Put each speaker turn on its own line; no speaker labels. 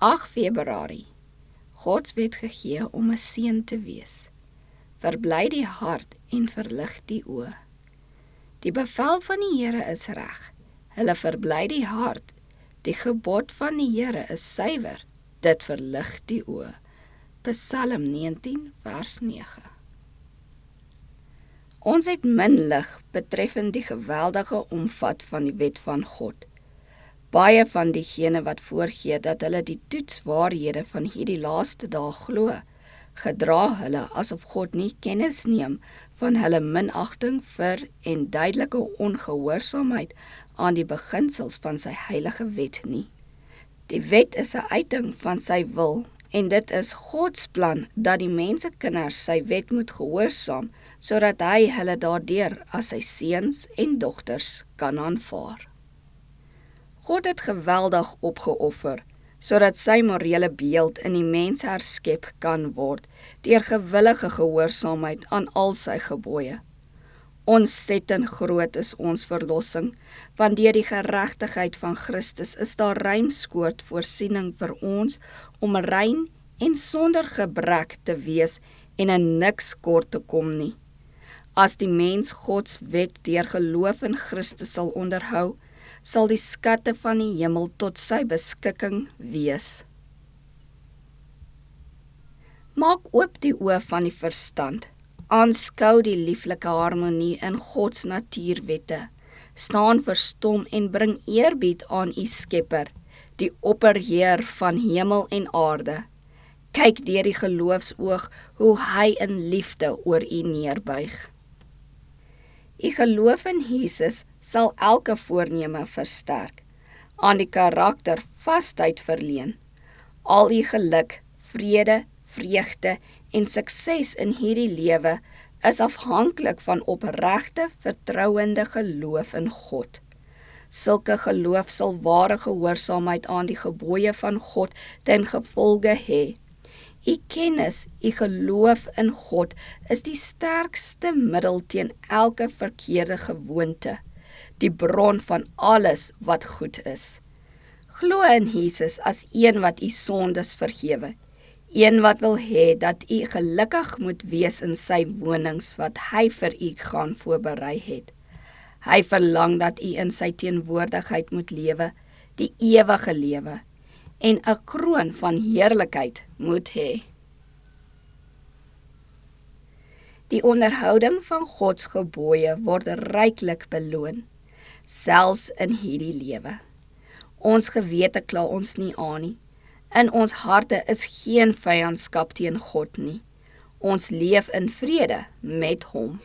8 Februarie. Gods wet gegee om 'n seën te wees. Verbly die hart en verlig die oë. Die bevel van die Here is reg. Hulle verbly die hart. Die gebod van die Here is suiwer. Dit verlig die oë. Psalm 19 vers 9. Ons het min lig betreffend die geweldige omvat van die wet van God. Baie van diegene wat voorgee dat hulle die toetswaarhede van hierdie laaste dae glo, gedra hulle asof God nie kennis neem van hulle minagting vir en duidelike ongehoorsaamheid aan die beginsels van sy heilige wet nie. Die wet is 'n uiting van sy wil, en dit is Gods plan dat die mensekinders sy wet moet gehoorsaam, sodat hy hulle daardeur as sy seuns en dogters kan aanvaar. God het geweldig opgeoffer, sodat sy morele beeld in die mens herskep kan word, deur gewillige gehoorsaamheid aan al sy gebooie. Ontsettend groot is ons verlossing, want deur die geregtigheid van Christus is daar ruimskoot voorsiening vir ons om rein en sonder gebrek te wees en in niks kort te kom nie. As die mens Gods wet deur geloof in Christus sal onderhou, sal die skatte van die hemel tot sy beskikking wees. Maak oop die oë van die verstand. Aanskou die lieflike harmonie in Gods natuurwette. Staan verstom en bring eerbied aan u Skepper, die opperheer van hemel en aarde. Kyk deur die geloofsoog hoe hy in liefde oor u neerbuig. U geloof in Jesus sal elke voorneme versterk, aan die karakter vasheid verleen. Al u geluk, vrede, vreugde en sukses in hierdie lewe is afhanklik van opregte, vertrouende geloof in God. Sulke geloof sal ware gehoorsaamheid aan die gebooie van God ten gevolge hê. U kennis, u geloof in God is die sterkste middel teen elke verkeerde gewoonte, die bron van alles wat goed is. Glo in Jesus as een wat u sondes vergewe, een wat wil hê dat u gelukkig moet wees in sy wonings wat hy vir u gaan voorberei het. Hy verlang dat u in sy teenwoordigheid moet lewe, die ewige lewe, en 'n kroon van heerlikheid moet hê. Die onderhouding van Gods gebooie word ryklik beloon, selfs in hierdie lewe. Ons gewete kla ons nie aan nie. In ons harte is geen vyandskap teen God nie. Ons leef in vrede met hom.